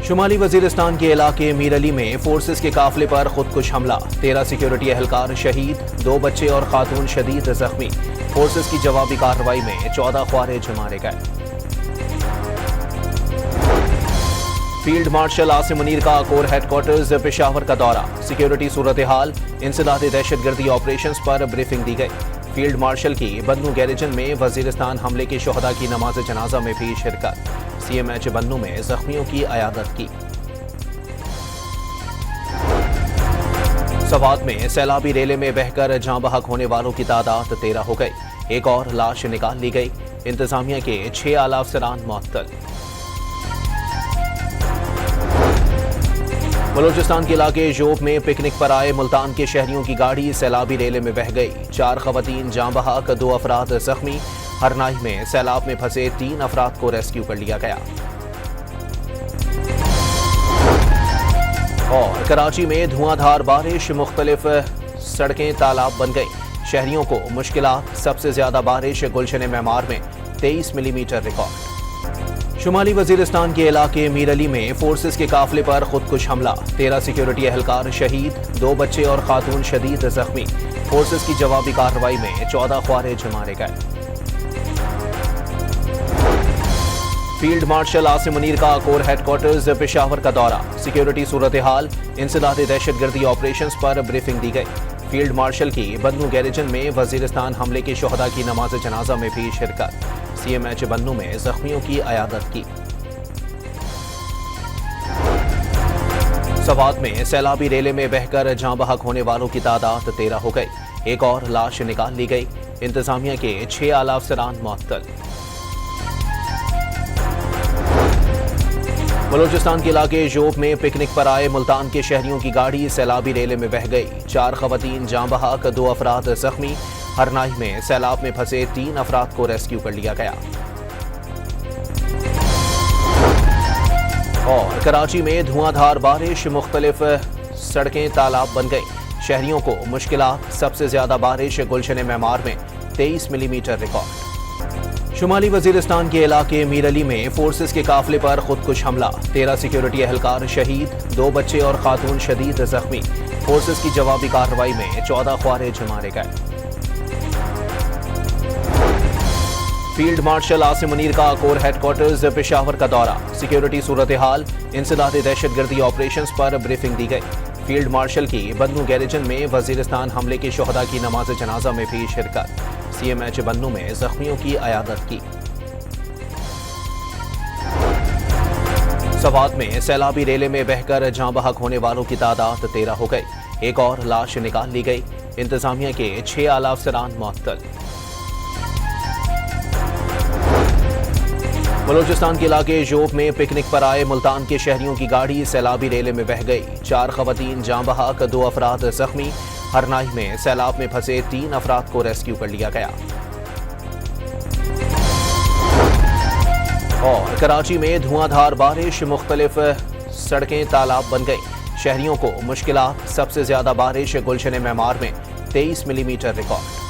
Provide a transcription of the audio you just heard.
شمالی وزیرستان کے علاقے میر علی میں فورسز کے قافلے پر خودکش حملہ، 13 سیکیورٹی اہلکار شہید، 2 بچے اور خاتون شدید زخمی۔ فورسز کی جوابی کارروائی میں 14 خوارج مارے گئے۔ فیلڈ مارشل عاصم منیر کا کور ہیڈ کوارٹرز پشاور کا دورہ، سیکیورٹی صورتحال، انسداد دہشت گردی آپریشنز پر بریفنگ دی گئی۔ فیلڈ مارشل کی بنوں گیریجن میں وزیرستان حملے کے شہداء کی نماز جنازہ میں بھی شرکت، سی ایم ایچ بنوں میں زخمیوں کی عیادت کی۔ سوات میں سیلابی ریلے میں بہہ کر جاں بحق ہونے والوں کی تعداد 13 ہو گئی، ایک اور لاش نکال لی گئی، انتظامیہ کے 6 اعلی افسران معطل۔ بلوچستان کے علاقے ژوب میں پکنک پر آئے ملتان کے شہریوں کی گاڑی سیلابی ریلے میں بہہ گئی، 4 خواتین جاں بحق، 2 افراد زخمی۔ ہرنائی میں سیلاب میں پھنسے 3 افراد کو ریسکیو کر لیا گیا۔ اور کراچی میں دھواں دھار بارش، مختلف سڑکیں تالاب بن گئیں، شہریوں کو مشکلات، سب سے زیادہ بارش گلشن معمار میں 23 ملی میٹر ریکارڈ۔ شمالی وزیرستان کے علاقے میر علی میں فورسز کے قافلے پر خودکش حملہ، 13 سیکیورٹی اہلکار شہید، 2 بچے اور خاتون شدید زخمی۔ فورسز کی جوابی کارروائی میں 14 خوارج مارے گئے۔ فیلڈ مارشل عاصم منیر کا کور ہیڈ کوارٹرز پشاور کا دورہ، سیکیورٹی صورتحال، انسداد دہشت گردی آپریشنز پر بریفنگ دی گئی۔ فیلڈ مارشل کی بنوں گیریجن میں وزیرستان حملے کے شہداء کی نماز جنازہ میں بھی شرکت، سی ایم ایچ بنوں میں زخمیوں کی عیادت کی۔ سوات میں سیلابی ریلے میں بہہ کر جاں بحق ہونے والوں کی تعداد 13 ہو گئی، ایک اور لاش نکال لی گئی، انتظامیہ کے 6 اعلی افسران معطل۔ بلوچستان کے علاقے ژوب میں پکنک پر آئے ملتان کے شہریوں کی گاڑی سیلابی ریلے میں بہہ گئی، 4 خواتین جاں بحق، 2 افراد زخمی۔ ہرنائی میں سیلاب میں پھنسے 3 افراد کو ریسکیو کر لیا گیا۔ اور کراچی میں دھواں دھار بارش، مختلف سڑکیں تالاب بن گئیں، شہریوں کو مشکلات، سب سے زیادہ بارش گلشن معمار میں 23 ملی میٹر ریکارڈ۔ شمالی وزیرستان کے علاقے میر علی میں فورسز کے قافلے پر خودکش حملہ، 13 سیکیورٹی اہلکار شہید، 2 بچے اور خاتون شدید زخمی۔ فورسز کی جوابی کارروائی میں 14 خوارج مارے گئے۔ فیلڈ مارشل عاصم منیر کا کور ہیڈ کوارٹرز پشاور کا دورہ، سیکیورٹی صورتحال، انسداد دہشت گردی آپریشنز پر بریفنگ دی گئی۔ فیلڈ مارشل کی بنوں گیریجن میں وزیرستان حملے کے شہداء کی نماز جنازہ میں بھی شرکت، سی ایم ایچ بنوں میں زخمیوں کی عیادت کی۔ سوات میں سیلابی ریلے میں بہہ کر جاں بحق ہونے والوں کی تعداد 13 ہو گئی، ایک اور لاش نکال لی گئی، انتظامیہ کے 6 اعلی افسران معطل۔ بلوچستان کے علاقے ژوب میں پکنک پر آئے ملتان کے شہریوں کی گاڑی سیلابی ریلے میں بہہ گئی، 4 خواتین جاں بحق، 2 افراد زخمی۔ ہرنائی میں سیلاب میں پھنسے 3 افراد کو ریسکیو کر لیا گیا۔ اور کراچی میں دھواں دھار بارش، مختلف سڑکیں تالاب بن گئیں، شہریوں کو مشکلات، سب سے زیادہ بارش گلشن معمار میں 23 ملی میٹر ریکارڈ۔